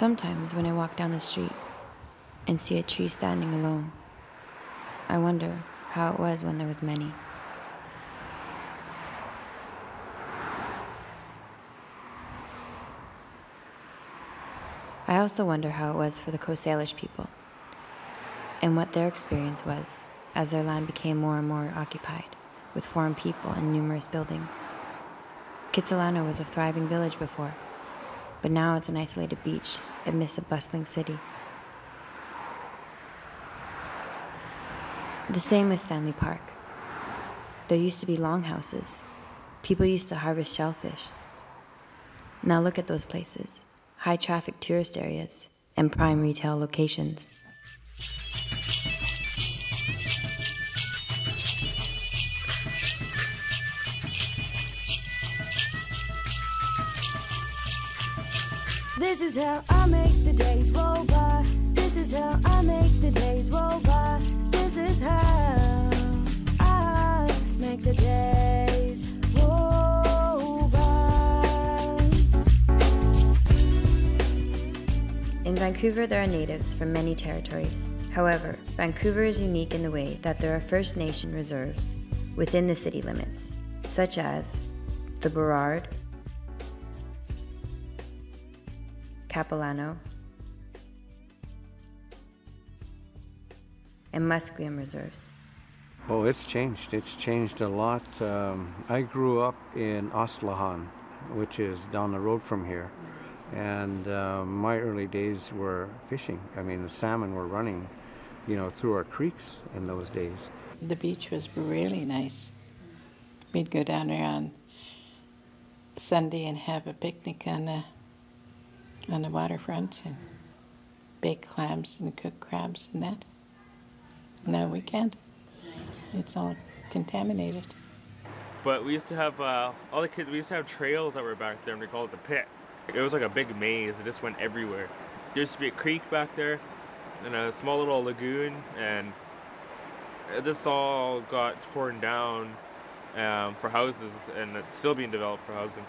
Sometimes when I walk down the street and see a tree standing alone, I wonder how it was when there was many. I also wonder how it was for the Coast Salish people and what their experience was as their land became more and more occupied with foreign people and numerous buildings. Kitsilano was a thriving village before, but now it's an isolated beach amidst a bustling city. The same with Stanley Park. There used to be longhouses. People used to harvest shellfish. Now look at those places, high-traffic tourist areas and prime retail locations. This is how I make the days roll by. This is how I make the days roll by. This is how I make the days roll by. In Vancouver, there are natives from many territories. However, Vancouver is unique in the way that there are First Nation reserves within the city limits, such as the Burrard, Capilano, and Musqueam reserves. Oh, it's changed. It's changed a lot. I grew up in Oslahan, which is down the road from here. And my early days were fishing. I mean, the salmon were running, through our creeks in those days. The beach was really nice. We'd go down there on Sunday and have a picnic on the waterfront and bake clams and cook crabs and that. No, we can't. It's all contaminated. But we used to have, all the kids, we used to have trails that were back there and we called it the pit. It was like a big maze, it just went everywhere. There used to be a creek back there and a small little lagoon, and it just all got torn down for houses, and it's still being developed for housing.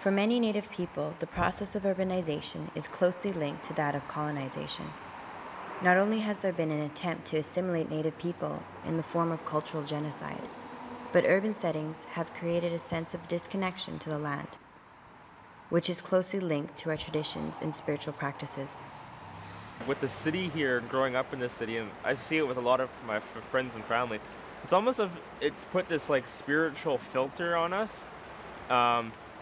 For many Native people, the process of urbanization is closely linked to that of colonization. Not only has there been an attempt to assimilate Native people in the form of cultural genocide, but urban settings have created a sense of disconnection to the land, which is closely linked to our traditions and spiritual practices. With the city here, growing up in this city, and I see it with a lot of my friends and family, it's almost as if it's put this like spiritual filter on us.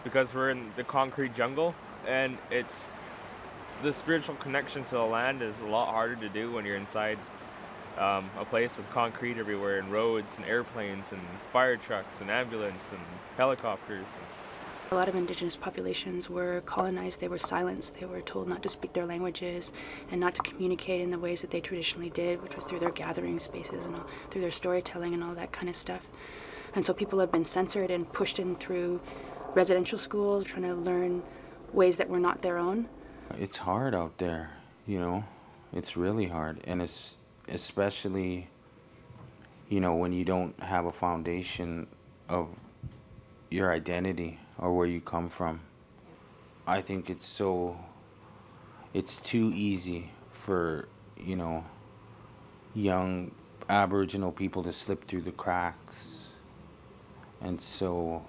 Because we're in the concrete jungle, and it's the spiritual connection to the land is a lot harder to do when you're inside a place with concrete everywhere and roads and airplanes and fire trucks and ambulance and helicopters. A lot of Indigenous populations were colonized, they were silenced, they were told not to speak their languages and not to communicate in the ways that they traditionally did, which was through their gathering spaces and through their storytelling and all that kind of stuff. And so people have been censored and pushed in through residential schools, trying to learn ways that were not their own. It's hard out there, it's really hard, and it's especially, when you don't have a foundation of your identity or where you come from. I think it's too easy for, young Aboriginal people to slip through the cracks, and so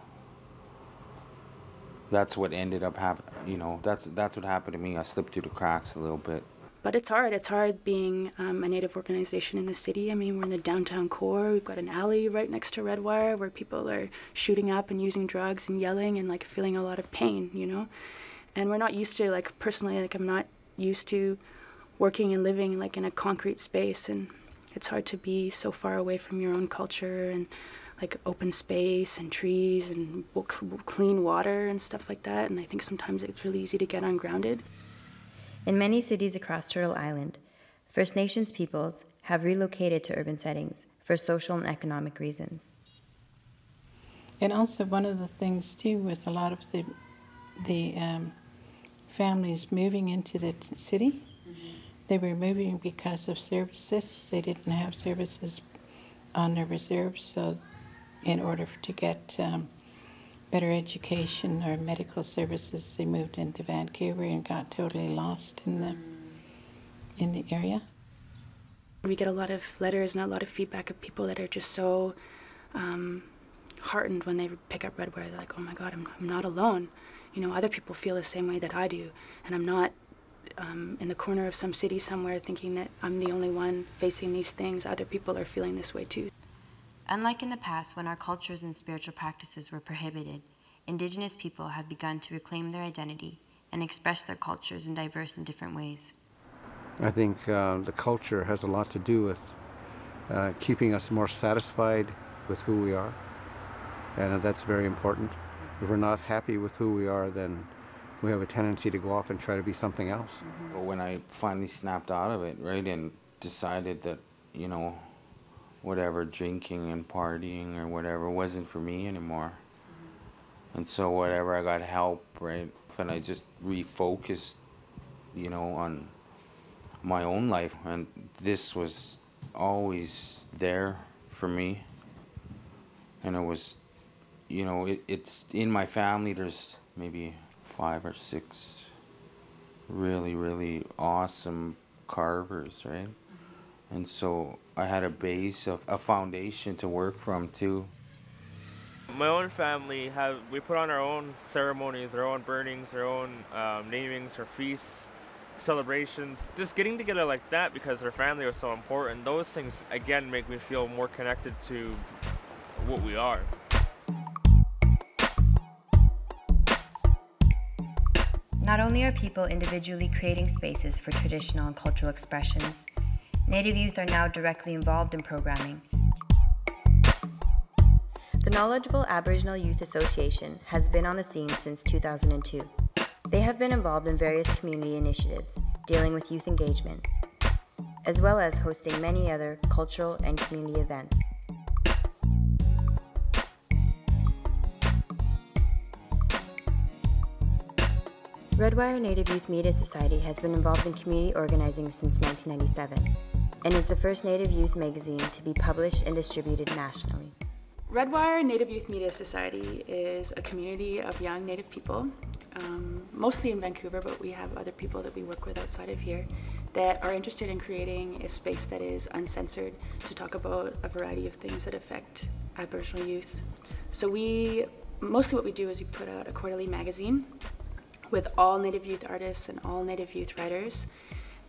that's what ended up happening, that's what happened to me. I slipped through the cracks a little bit. But it's hard. It's hard being a Native organization in the city. I mean, we're in the downtown core. We've got an alley right next to Redwire where people are shooting up and using drugs and yelling and feeling a lot of pain, And we're not used to, personally, I'm not used to working and living in a concrete space, and it's hard to be so far away from your own culture and open space and trees and clean water and stuff like that. And I think sometimes it's really easy to get ungrounded. In many cities across Turtle Island, First Nations peoples have relocated to urban settings for social and economic reasons. And also one of the things too with a lot of the families moving into the city, they were moving because of services. They didn't have services on their reserves, so in order to get better education or medical services, they moved into Vancouver and got totally lost in the area. We get a lot of letters and a lot of feedback of people that are just so heartened when they pick up Redwire. They're like, oh my God, I'm not alone. You know, other people feel the same way that I do, and I'm not in the corner of some city somewhere thinking that I'm the only one facing these things. Other people are feeling this way too. Unlike in the past when our cultures and spiritual practices were prohibited, Indigenous people have begun to reclaim their identity and express their cultures in diverse and different ways. I think the culture has a lot to do with keeping us more satisfied with who we are, and that's very important. If we're not happy with who we are, then we have a tendency to go off and try to be something else. But when I finally snapped out of it, right, and decided that, you know, whatever drinking and partying or whatever wasn't for me anymore. And so whatever, I got help, right, and I just refocused, you know, on my own life, and this was always there for me. And it was, you know, it's in my family, there's maybe 5 or 6 really, really awesome carvers, right? And so I had a base of a foundation to work from too. My own family, we put on our own ceremonies, our own burnings, our own namings or feasts, celebrations. Just getting together like that because our family was so important, those things again make me feel more connected to what we are. Not only are people individually creating spaces for traditional and cultural expressions, Native youth are now directly involved in programming. The Knowledgeable Aboriginal Youth Association has been on the scene since 2002. They have been involved in various community initiatives dealing with youth engagement, as well as hosting many other cultural and community events. Redwire Native Youth Media Society has been involved in community organizing since 1997 and is the first Native youth magazine to be published and distributed nationally. Redwire Native Youth Media Society is a community of young Native people, mostly in Vancouver, but we have other people that we work with outside of here that are interested in creating a space that is uncensored to talk about a variety of things that affect Aboriginal youth. So mostly what we do is we put out a quarterly magazine with all Native youth artists and all Native youth writers,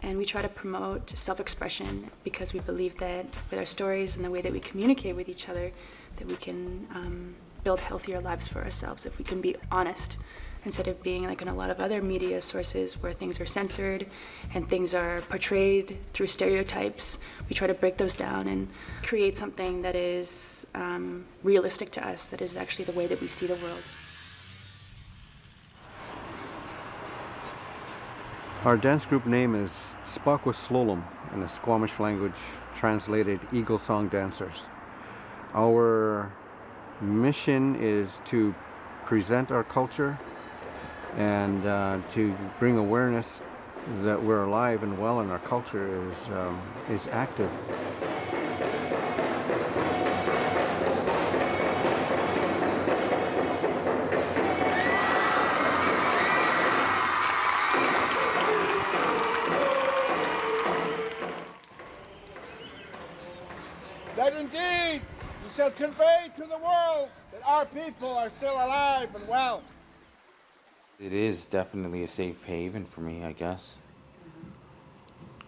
and we try to promote self-expression because we believe that with our stories and the way that we communicate with each other, that we can build healthier lives for ourselves if we can be honest, instead of being like in a lot of other media sources where things are censored and things are portrayed through stereotypes. We try to break those down and create something that is realistic to us, that is actually the way that we see the world. Our dance group name is Squamish in the Squamish language, translated Eagle Song Dancers. Our mission is to present our culture and to bring awareness that we're alive and well and our culture is active. That indeed we shall convey to the world that our people are still alive and well. It is definitely a safe haven for me, I guess.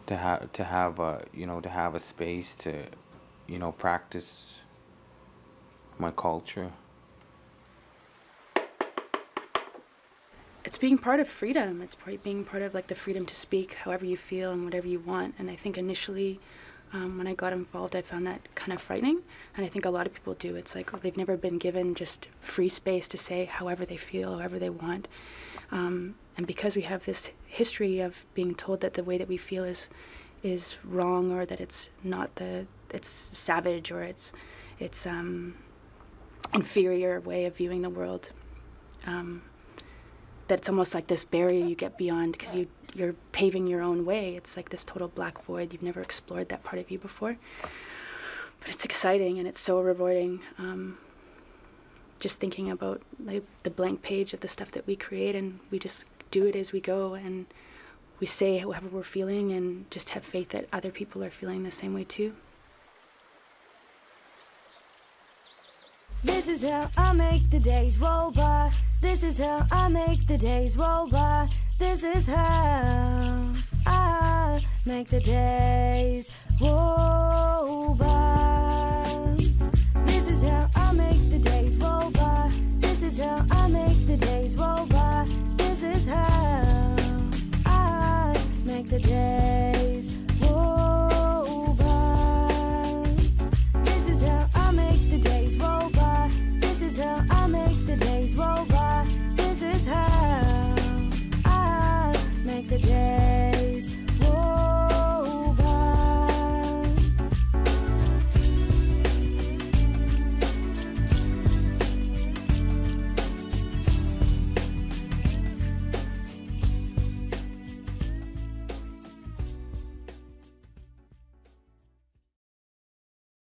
To have a space to, you know, practice my culture. It's being part of freedom. It's being part of like the freedom to speak however you feel and whatever you want. And I think initially, when I got involved, I found that kind of frightening. And I think a lot of people do. It's like they've never been given just free space to say however they feel, however they want. And because we have this history of being told that the way that we feel is wrong, or that it's not it's savage, or it's inferior way of viewing the world, that it's almost like this barrier you get beyond because you're paving your own way. It's like this total black void. You've never explored that part of you before. But it's exciting and it's so rewarding just thinking about like the blank page of the stuff that we create, and we just do it as we go, and we say however we're feeling, and just have faith that other people are feeling the same way too. This is how I make the days roll by. This is how I make the days roll by. This is how I make the days roll